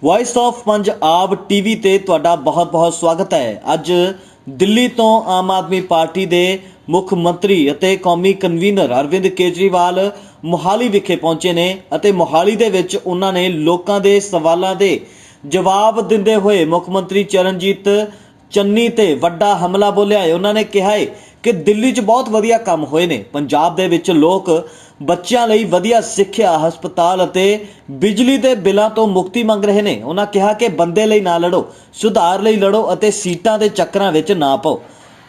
Voice of Punjab TV ते तुहाडा बहुत बहुत स्वागत है। अज दिल्ली तो आम आदमी पार्टी के मुख मंत्री अते कौमी कन्वीनर अरविंद केजरीवाल मोहाली विखे पहुंचे ने अते मोहाली दे विच उन्हां ने लोकां दे सवालां दे जवाब दिंदे होए मुख मंत्री चरणजीत चन्नी ते वड्डा हमला बोलिया है। उन्होंने कहा है कि दिल्ली च बहुत वधिया काम होए ने, पंजाब दे विच लोग बच्चों लई वधिया सिक्ख्या हस्पताल अते बिजली दे बिलों तो मुक्ति मंग रहे ने। उन्होंने कहा कि बंदे लई ना लड़ो, सुधार लई लड़ो अते सीटां दे चक्करां विच ना पाओ।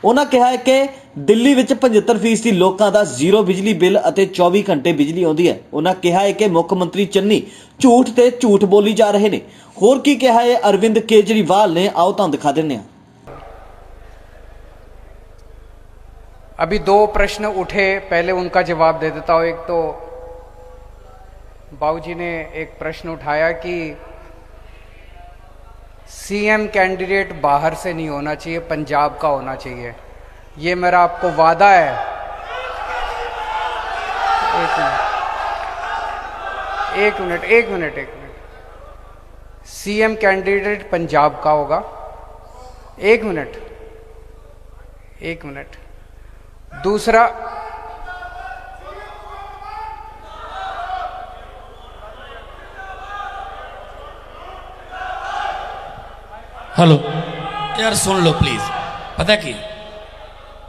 उन्होंने कहा है कि दिल्ली विच 75% लोगों का जीरो बिजली बिल अते 24 घंटे बिजली आउंदी है। उन्होंने कहा है कि मुख मंत्री चन्नी झूठ ते झूठ बोली जा रहे हैं। होर की कहा है अरविंद केजरीवाल ने, आओ तुहानूं दिखा दिंदे हां। अभी दो प्रश्न उठे, पहले उनका जवाब दे देता हूं। एक तो बाबूजी ने एक प्रश्न उठाया कि सीएम कैंडिडेट बाहर से नहीं होना चाहिए, पंजाब का होना चाहिए। ये मेरा आपको वादा है। एक मिनट। सीएम कैंडिडेट पंजाब का होगा। एक मिनट। दूसरा, हेलो यार सुन लो प्लीज। पता की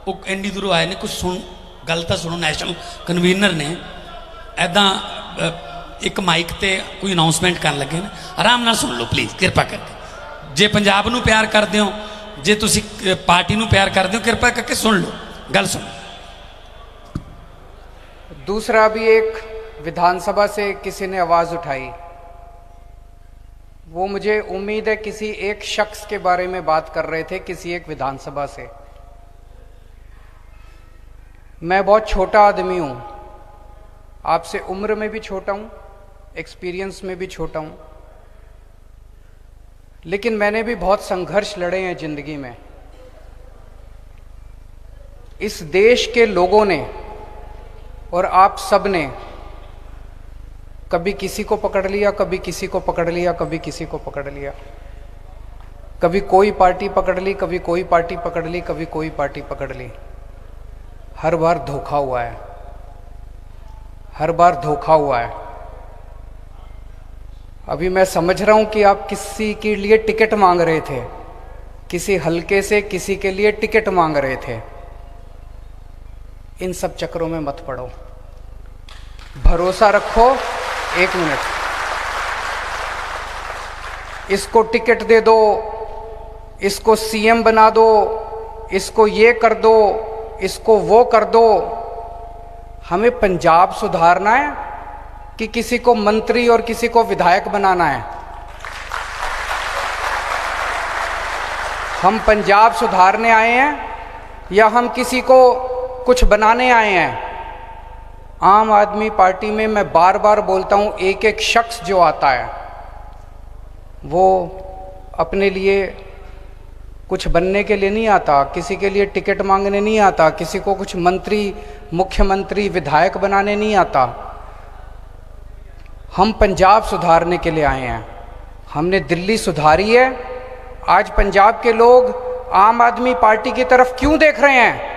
वो एंडी दूरों आए ने, कुछ सुन गल तो सुनो। नैशनल कन्वीनर ने ऐदा एक माइक ते कोई अनाउंसमेंट कर लगे ने, आराम नाल सुन लो प्लीज कृपा करके। जे पंजाब नूं प्यार करदे हो, जे तुसी पार्टी नूं प्यार करदे हो, कृपा करके सुन लो, गल सुनो। दूसरा भी एक विधानसभा से किसी ने आवाज उठाई, वो मुझे उम्मीद है किसी एक शख्स के बारे में बात कर रहे थे, किसी एक विधानसभा से। मैं बहुत छोटा आदमी हूं, आपसे उम्र में भी छोटा हूं, एक्सपीरियंस में भी छोटा हूं, लेकिन मैंने भी बहुत संघर्ष लड़े हैं जिंदगी में। इस देश के लोगों ने और आप सब ने कभी किसी को पकड़ लिया, कभी किसी को पकड़ लिया, कभी किसी को पकड़ लिया, कभी कोई पार्टी पकड़ ली, कभी कोई पार्टी पकड़ ली, कभी कोई पार्टी पकड़ ली। हर बार धोखा हुआ है, हर बार धोखा हुआ है। अभी मैं समझ रहा हूं कि आप किसी के लिए टिकट मांग रहे थे, किसी हलके से किसी के लिए टिकट मांग रहे थे। इन सब चक्रों में मत पड़ो, भरोसा रखो। एक मिनट, इसको टिकट दे दो, इसको सीएम बना दो, इसको ये कर दो, इसको वो कर दो। हमें पंजाब सुधारना है कि किसी को मंत्री और किसी को विधायक बनाना है? हम पंजाब सुधारने आए हैं या हम किसी को कुछ बनाने आए हैं? आम आदमी पार्टी में मैं बार बार बोलता हूं, एक एक शख्स जो आता है वो अपने लिए कुछ बनने के लिए नहीं आता, किसी के लिए टिकट मांगने नहीं आता, किसी को कुछ मंत्री, मुख्यमंत्री, विधायक बनाने नहीं आता। हम पंजाब सुधारने के लिए आए हैं। हमने दिल्ली सुधारी है। आज पंजाब के लोग आम आदमी पार्टी की तरफ क्यों देख रहे हैं?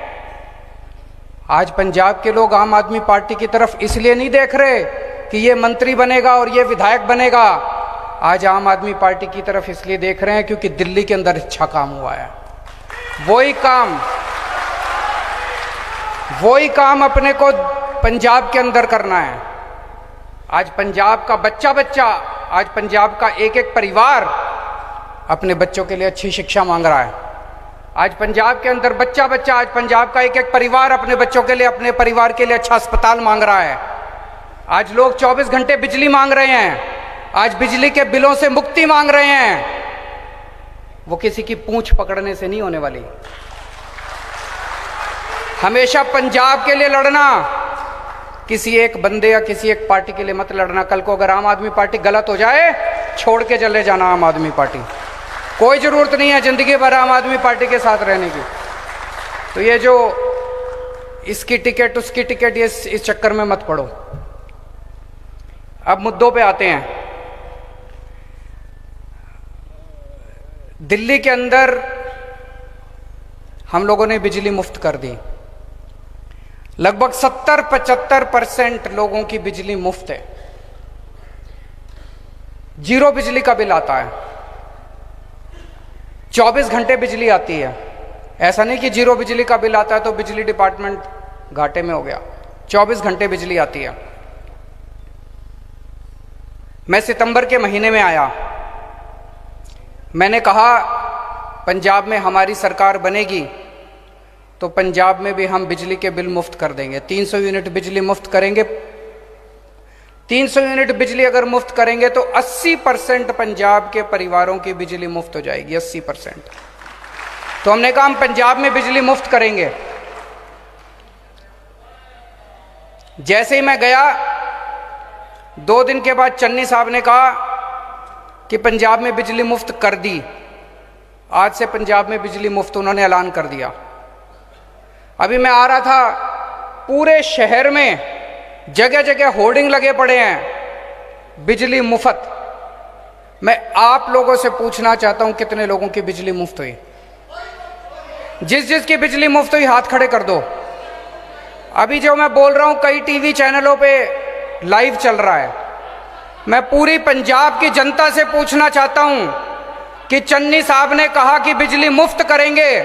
आज पंजाब के लोग आम आदमी पार्टी की तरफ इसलिए नहीं देख रहे कि ये मंत्री बनेगा और ये विधायक बनेगा। आज आम आदमी पार्टी की तरफ इसलिए देख रहे हैं क्योंकि दिल्ली के अंदर अच्छा काम हुआ है। वही काम अपने को पंजाब के अंदर करना है। आज पंजाब का बच्चा, आज पंजाब का एक एक परिवार अपने बच्चों के लिए अच्छी शिक्षा मांग रहा है। आज पंजाब के अंदर बच्चा, आज पंजाब का एक एक परिवार अपने बच्चों के लिए, अपने परिवार के लिए अच्छा अस्पताल मांग रहा है। आज लोग 24 घंटे बिजली मांग रहे हैं, आज बिजली के बिलों से मुक्ति मांग रहे हैं। वो किसी की पूंछ पकड़ने से नहीं होने वाली। हमेशा पंजाब के लिए लड़ना, किसी एक बंदे या किसी एक पार्टी के लिए मत लड़ना। कल को अगर आम आदमी पार्टी गलत हो जाए, छोड़ के चले जाना आम आदमी पार्टी। कोई जरूरत नहीं है जिंदगी भर आम आदमी पार्टी के साथ रहने की। तो ये जो इसकी टिकट उसकी टिकट, ये इस चक्कर में मत पड़ो। अब मुद्दों पे आते हैं। दिल्ली के अंदर हम लोगों ने बिजली मुफ्त कर दी। लगभग 70-75% लोगों की बिजली मुफ्त है। जीरो बिजली का बिल आता है। 24 घंटे बिजली आती है। ऐसा नहीं कि जीरो बिजली का बिल आता है तो बिजली डिपार्टमेंट घाटे में हो गया। 24 घंटे बिजली आती है। मैं सितंबर के महीने में आया। मैंने कहा पंजाब में हमारी सरकार बनेगी तो पंजाब में भी हम बिजली के बिल मुफ्त कर देंगे। 300 यूनिट बिजली मुफ्त करेंगे। 300 यूनिट बिजली अगर मुफ्त करेंगे तो 80% पंजाब के परिवारों की बिजली मुफ्त हो जाएगी। 80%। तो हमने कहा हम पंजाब में बिजली मुफ्त करेंगे। जैसे ही मैं गया 2 दिन के बाद चन्नी साहब ने कहा कि पंजाब में बिजली मुफ्त कर दी। आज से पंजाब में बिजली मुफ्त उन्होंने ऐलान कर दिया। अभी मैं आ रहा था, पूरे शहर में जगह जगह होर्डिंग लगे पड़े हैं, बिजली मुफ्त। मैं आप लोगों से पूछना चाहता हूं कितने लोगों की बिजली मुफ्त हुई? जिस जिस की बिजली मुफ्त हुई हाथ खड़े कर दो। अभी जो मैं बोल रहा हूं कई टीवी चैनलों पे लाइव चल रहा है। मैं पूरी पंजाब की जनता से पूछना चाहता हूं कि चन्नी साहब ने कहा कि बिजली मुफ्त करेंगे,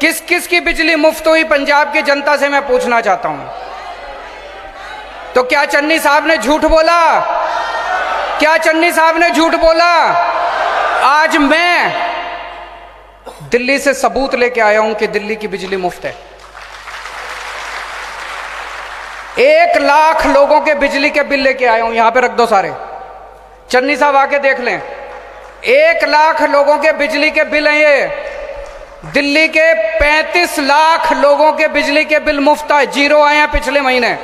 किस किस की बिजली मुफ्त हुई? पंजाब की जनता से मैं पूछना चाहता हूं। तो क्या चन्नी साहब ने झूठ बोला? क्या चन्नी साहब ने झूठ बोला? आज मैं दिल्ली से सबूत लेके आया हूं कि दिल्ली की बिजली मुफ्त है। 1 लाख लोगों के बिजली के बिल लेके आया हूं। यहां पे रख दो सारे, चन्नी साहब आके देख लें। 1 लाख लोगों के बिजली के बिल हैं ये। दिल्ली के 35 लाख लोगों के बिजली के बिल मुफ्त आए, जीरो आए हैं पिछले महीने।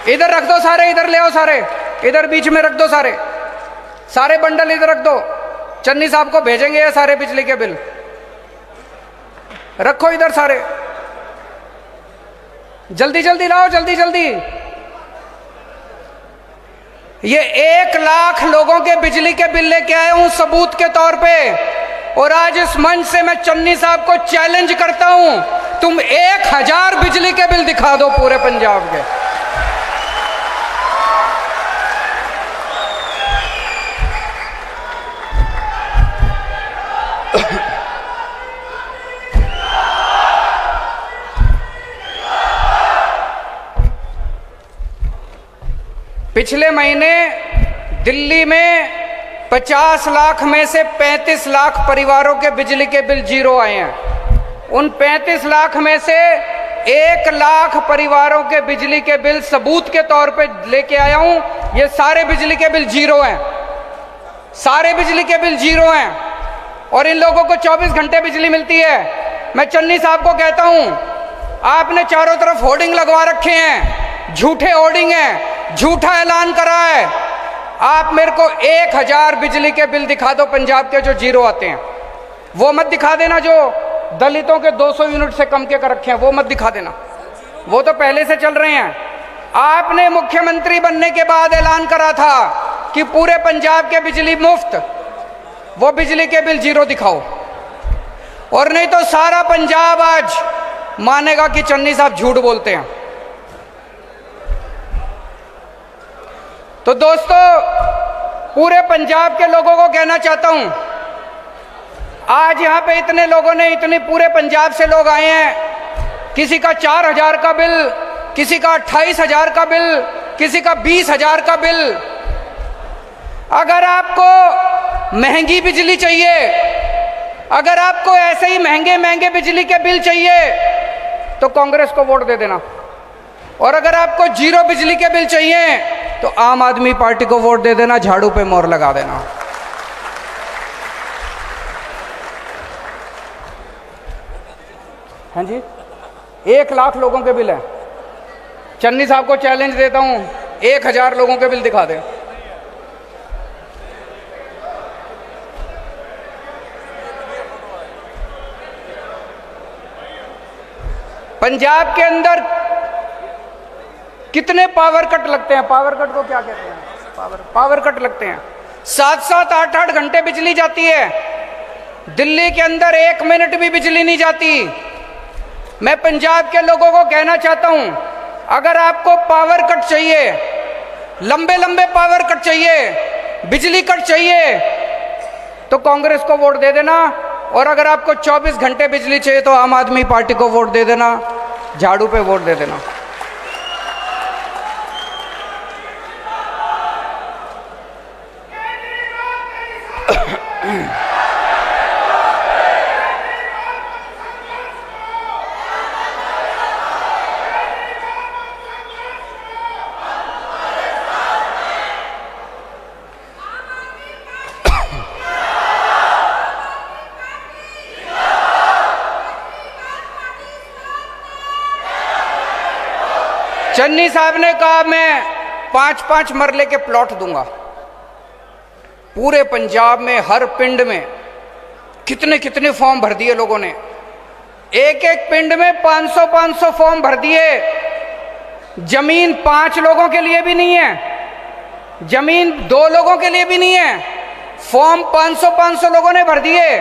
इधर रख दो सारे, इधर ले आओ सारे, इधर बीच में रख दो सारे, सारे बंडल इधर रख दो। चन्नी साहब को भेजेंगे ये सारे बिजली के बिल। रखो इधर सारे, जल्दी जल्दी लाओ, जल्दी जल्दी। ये 1 लाख लोगों के बिजली के बिल लेके आया हूं सबूत के तौर पे। और आज इस मंच से मैं चन्नी साहब को चैलेंज करता हूं, तुम 1000 बिजली के बिल दिखा दो पूरे पंजाब के। पिछले महीने दिल्ली में 50 लाख में से 35 लाख परिवारों के बिजली के बिल जीरो आए हैं। उन 35 लाख में से 1 लाख परिवारों के बिजली के बिल सबूत के तौर पे लेके आया हूं। ये सारे बिजली के बिल जीरो हैं, सारे बिजली के बिल जीरो हैं। और इन लोगों को 24 घंटे बिजली मिलती है। मैं चन्नी साहब को कहता हूं, आपने चारों तरफ होर्डिंग लगवा रखे हैं, झूठे होर्डिंग हैं, झूठा ऐलान करा है। आप मेरे को 1000 बिजली के बिल दिखा दो पंजाब के जो जीरो आते हैं। वो मत दिखा देना जो दलितों के 200 यूनिट से कम के कर रखे हैं, वो मत दिखा देना, वो तो पहले से चल रहे हैं। आपने मुख्यमंत्री बनने के बाद ऐलान करा था कि पूरे पंजाब के बिजली मुफ्त, वो बिजली के बिल जीरो दिखाओ। और नहीं तो सारा पंजाब आज मानेगा कि चन्नी साहब झूठ बोलते हैं। तो दोस्तों, पूरे पंजाब के लोगों को कहना चाहता हूं, आज यहां पे इतने लोगों ने, इतने पूरे पंजाब से लोग आए हैं। किसी का 4000 का बिल, किसी का 28,000 का बिल, किसी का 20,000 का बिल। अगर आपको महंगी बिजली चाहिए, अगर आपको ऐसे ही महंगे महंगे बिजली के बिल चाहिए तो कांग्रेस को वोट दे देना। और अगर आपको जीरो बिजली के बिल चाहिए तो आम आदमी पार्टी को वोट दे देना, झाड़ू पे मोहर लगा देना। हाँ जी, 1 लाख लोगों के बिल हैं। चन्नी साहब को चैलेंज देता हूं, 1000 लोगों के बिल दिखा दें। पंजाब के अंदर कितने पावर कट लगते हैं? पावर कट को क्या कहते हैं? पावर कट लगते हैं। 7-7, 8-8 घंटे बिजली जाती है। दिल्ली के अंदर 1 मिनट भी बिजली नहीं जाती। मैं पंजाब के लोगों को कहना चाहता हूं, अगर आपको पावर कट चाहिए, लंबे लंबे पावर कट चाहिए, बिजली कट चाहिए, तो कांग्रेस को वोट दे देना। और अगर आपको 24 घंटे बिजली चाहिए तो आम आदमी पार्टी को वोट दे देना, झाड़ू पे वोट दे देना। चन्नी साहब ने कहा मैं 5-5 मरले के प्लॉट दूंगा। पूरे पंजाब में हर पिंड में कितने कितने फॉर्म भर दिए लोगों ने। एक एक पिंड में 500-500 फॉर्म भर दिए। जमीन 5 लोगों के लिए भी नहीं है, जमीन 2 लोगों के लिए भी नहीं है, फॉर्म 500-500 लोगों ने भर दिए।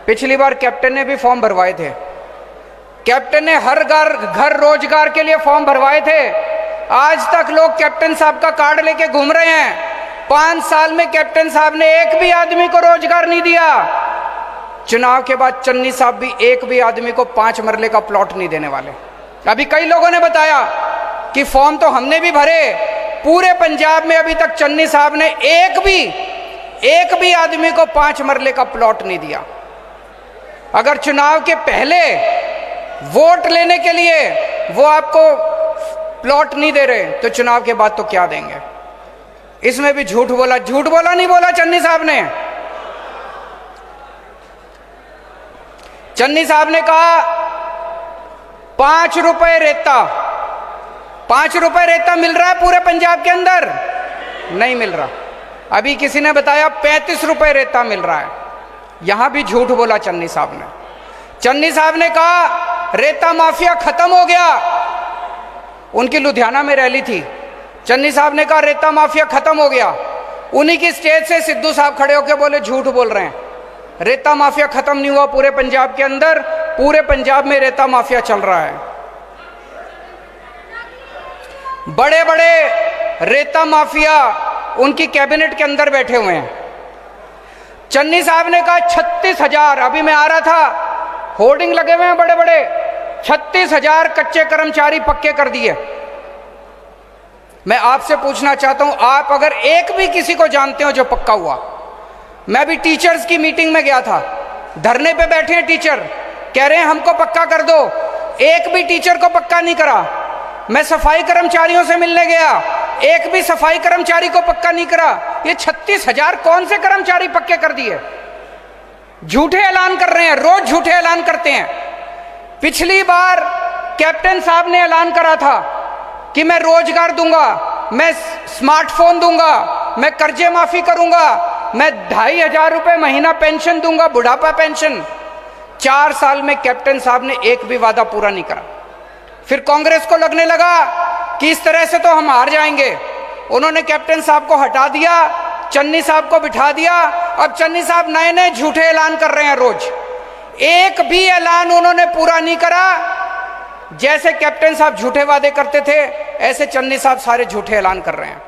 पिछली बार कैप्टन ने भी फॉर्म भरवाए थे। कैप्टन ने हर घर रोजगार के लिए फॉर्म भरवाए थे। आज तक लोग कैप्टन साहब का कार्ड लेके घूम रहे हैं। 5 साल में कैप्टन साहब ने एक भी आदमी को रोजगार नहीं दिया। चुनाव के बाद चन्नी साहब भी एक भी आदमी को 5 मरले का प्लॉट नहीं देने वाले। अभी कई लोगों ने बताया कि फॉर्म तो हमने भी भरे, पूरे पंजाब में अभी तक चन्नी साहब ने एक भी आदमी को 5 मरले का प्लॉट नहीं दिया। अगर चुनाव के पहले वोट लेने के लिए वो आपको प्लॉट नहीं दे रहे तो चुनाव के बाद तो क्या देंगे। इसमें भी झूठ बोला नहीं बोला चन्नी साहब ने। चन्नी साहब ने कहा 5 रुपए रेता, 5 रुपए रेता मिल रहा है पूरे पंजाब के अंदर? नहीं मिल रहा। अभी किसी ने बताया 35 रुपए रेता मिल रहा है। यहां भी झूठ बोला चन्नी साहब ने। चन्नी साहब ने कहा रेता माफिया खत्म हो गया। उनकी लुधियाना में रैली थी। चन्नी साहब ने कहा रेता माफिया खत्म हो गया। उन्हीं की स्टेज से सिद्धू साहब खड़े होकर बोले झूठ बोल रहे हैं, रेता माफिया खत्म नहीं हुआ पूरे पंजाब के अंदर, पूरे पंजाब में रेता माफिया चल रहा है। बड़े बड़े रेता माफिया उनकी कैबिनेट के अंदर बैठे हुए हैं। चन्नी साहब ने कहा 36,000, अभी मैं आ रहा था, होर्डिंग लगे हुए हैं बड़े बड़े, 36,000 कच्चे कर्मचारी पक्के कर दिए। मैं आपसे पूछना चाहता हूं, आप अगर एक भी किसी को जानते हो जो पक्का हुआ? मैं भी टीचर्स की मीटिंग में गया था, धरने पे बैठे हैं टीचर, कह रहे हैं हमको पक्का कर दो। एक भी टीचर को पक्का नहीं करा। मैं सफाई कर्मचारियों से मिलने गया, एक भी सफाई कर्मचारी को पक्का नहीं करा। ये 36,000 कौन से कर्मचारी पक्के कर दिए? झूठे ऐलान कर रहे हैं, रोज झूठे ऐलान करते हैं। पिछली बार कैप्टन साहब ने ऐलान करा था कि मैं रोजगार दूंगा, मैं स्मार्टफोन दूंगा, मैं कर्जे माफी करूंगा, मैं 2,500 रुपए महीना पेंशन दूंगा, बुढ़ापा पेंशन। 4 साल में कैप्टन साहब ने एक भी वादा पूरा नहीं करा। फिर कांग्रेस को लगने लगा कि इस तरह से तो हम हार जाएंगे। उन्होंने कैप्टन साहब को हटा दिया, चन्नी साहब को बिठा दिया। अब चन्नी साहब नए नए झूठे ऐलान कर रहे हैं रोज। एक भी ऐलान उन्होंने पूरा नहीं करा। जैसे कैप्टन साहब झूठे वादे करते थे, ऐसे चन्नी साहब सारे झूठे ऐलान कर रहे हैं।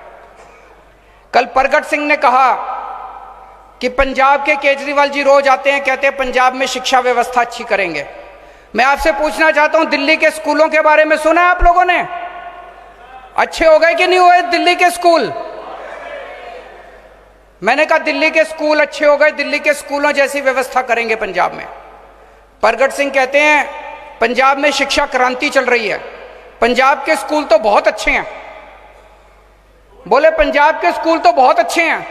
कल प्रगट सिंह ने कहा कि पंजाब के केजरीवाल जी रोज आते हैं, कहते हैं पंजाब में शिक्षा व्यवस्था अच्छी करेंगे। मैं आपसे पूछना चाहता हूं, दिल्ली के स्कूलों के बारे में सुना है आप लोगों ने? अच्छे हो गए कि नहीं हुए दिल्ली के स्कूल? मैंने कहा दिल्ली के स्कूल अच्छे हो गए, दिल्ली के स्कूलों जैसी व्यवस्था करेंगे पंजाब में। प्रगट सिंह कहते हैं पंजाब में शिक्षा क्रांति चल रही है, पंजाब के स्कूल तो बहुत अच्छे हैं। बोले पंजाब के स्कूल तो बहुत अच्छे हैं।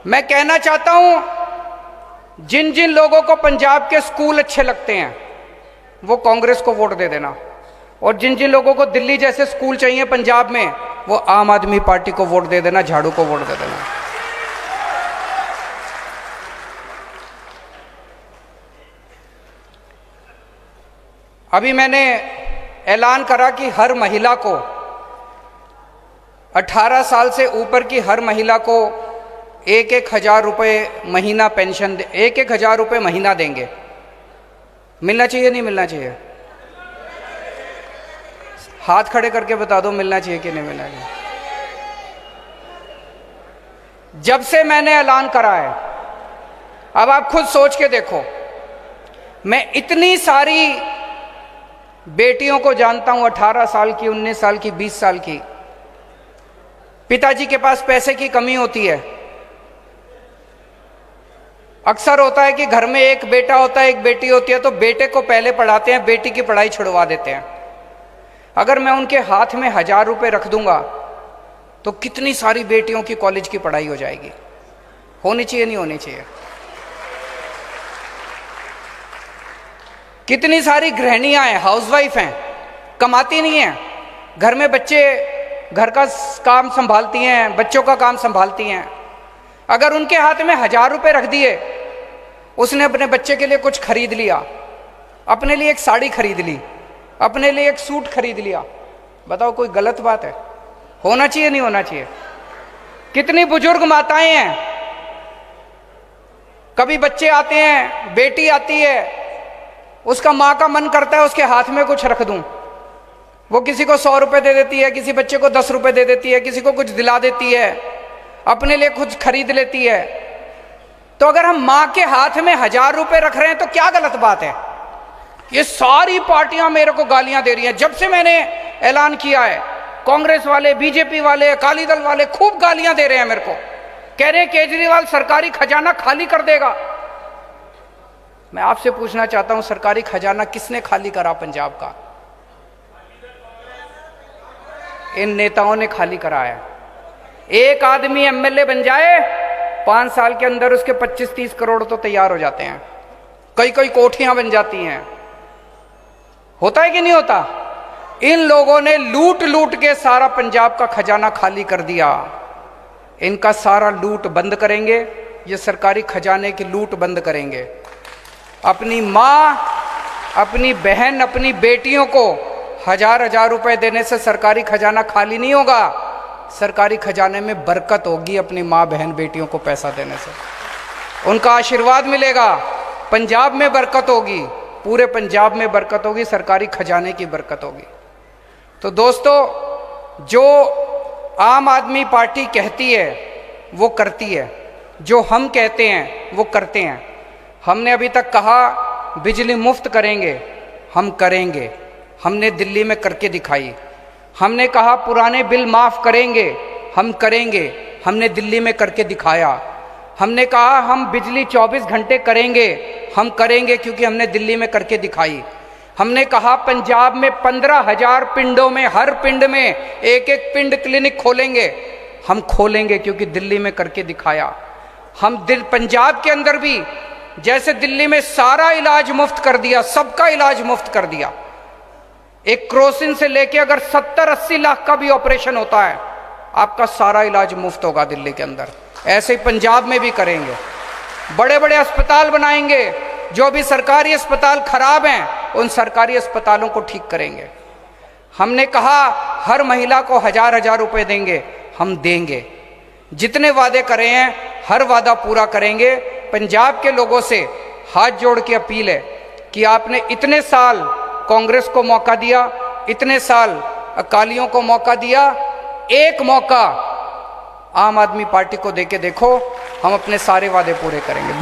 मैं कहना चाहता हूं जिन जिन लोगों को पंजाब के स्कूल अच्छे लगते हैं वो कांग्रेस को वोट दे देना, और जिन जिन लोगों को दिल्ली जैसे स्कूल चाहिए पंजाब में वो आम आदमी पार्टी को वोट दे देना, झाड़ू को वोट दे देना। अभी मैंने ऐलान करा कि हर महिला को 18 साल से ऊपर की हर महिला को 1,000 रुपये महीना पेंशन, 1,000 रुपये महीना देंगे। मिलना चाहिए नहीं मिलना चाहिए? हाथ खड़े करके बता दो मिलना चाहिए कि नहीं मिलना चाहिए। जब से मैंने ऐलान करा है, अब आप खुद सोच के देखो, मैं इतनी सारी बेटियों को जानता हूं, 18 साल की, 19 साल की, 20 साल की, पिताजी के पास पैसे की कमी होती है। अक्सर होता है कि घर में एक बेटा होता है, एक बेटी होती है, तो बेटे को पहले पढ़ाते हैं, बेटी की पढ़ाई छुड़वा देते हैं। अगर मैं उनके हाथ में 1,000 रुपये रख दूंगा तो कितनी सारी बेटियों की कॉलेज की पढ़ाई हो जाएगी। होनी चाहिए नहीं होनी चाहिए? कितनी सारी गृहिणियां हैं, हाउसवाइफ हैं, कमाती नहीं हैं, घर में बच्चे, घर का काम संभालती हैं, बच्चों का काम संभालती हैं। अगर उनके हाथ में 1,000 रुपये रख दिए, उसने अपने बच्चे के लिए कुछ खरीद लिया, अपने लिए एक साड़ी खरीद ली, अपने लिए एक सूट खरीद लिया, बताओ कोई गलत बात है? होना चाहिए नहीं होना चाहिए? कितनी बुजुर्ग माताएं हैं, कभी बच्चे आते हैं, बेटी आती है, उसका माँ का मन करता है उसके हाथ में कुछ रख दूं, वो किसी को 100 रुपये दे देती है, किसी बच्चे को 10 रुपये दे देती है, किसी को कुछ दिला देती है, अपने लिए कुछ खरीद लेती है। तो अगर हम माँ के हाथ में 1,000 रुपये रख रहे हैं तो क्या गलत बात है? ये सारी पार्टियां मेरे को गालियां दे रही हैं। जब से मैंने ऐलान किया है, कांग्रेस वाले, बीजेपी वाले, अकाली दल वाले खूब गालियां दे रहे हैं मेरे को, कह रहे हैं केजरीवाल सरकारी खजाना खाली कर देगा। मैं आपसे पूछना चाहता हूं, सरकारी खजाना किसने खाली करा पंजाब का? इन नेताओं ने खाली कराया। एक आदमी एमएलए बन जाए, 5 साल के अंदर उसके 25-30 करोड़ तो तैयार हो जाते हैं, कई कई कोठियां बन जाती हैं। होता है कि नहीं होता? इन लोगों ने लूट लूट के सारा पंजाब का खजाना खाली कर दिया। इनका सारा लूट बंद करेंगे, ये सरकारी खजाने की लूट बंद करेंगे। अपनी माँ, अपनी बहन, अपनी बेटियों को 1,000 रुपए देने से सरकारी खजाना खाली नहीं होगा, सरकारी खजाने में बरकत होगी। अपनी माँ, बहन, बेटियों को पैसा देने से उनका आशीर्वाद मिलेगा, पंजाब में बरकत होगी, पूरे पंजाब में बरकत होगी, सरकारी खजाने की बरकत होगी। तो दोस्तों, जो आम आदमी पार्टी कहती है वो करती है, जो हम कहते हैं वो करते हैं। हमने अभी तक कहा बिजली मुफ्त करेंगे, हम करेंगे, हमने दिल्ली में करके दिखाई। हमने कहा पुराने बिल माफ करेंगे, हम करेंगे, हमने दिल्ली में करके दिखाया। हमने कहा हम बिजली 24 घंटे करेंगे, हम करेंगे, क्योंकि हमने दिल्ली में करके दिखाई। हमने कहा पंजाब में 15,000 पिंडों में, हर पिंड में एक एक पिंड क्लिनिक खोलेंगे, हम खोलेंगे, क्योंकि दिल्ली में करके दिखाया। हम पंजाब के अंदर भी जैसे दिल्ली में सारा इलाज मुफ्त कर दिया, सबका इलाज मुफ्त कर दिया। एक क्रोसिन से लेके अगर 70-80 लाख का भी ऑपरेशन होता है, आपका सारा इलाज मुफ्त होगा दिल्ली के अंदर। ऐसे ही पंजाब में भी करेंगे। बड़े बड़े अस्पताल बनाएंगे, जो भी सरकारी अस्पताल खराब हैं उन सरकारी अस्पतालों को ठीक करेंगे। हमने कहा हर महिला को 1,000 रुपए देंगे, हम देंगे। जितने वादे करे हैं हर वादा पूरा करेंगे। पंजाब के लोगों से हाथ जोड़ के अपील है कि आपने इतने साल कांग्रेस को मौका दिया, इतने साल अकालियों को मौका दिया, एक मौका आम आदमी पार्टी को देके देखो, हम अपने सारे वादे पूरे करेंगे।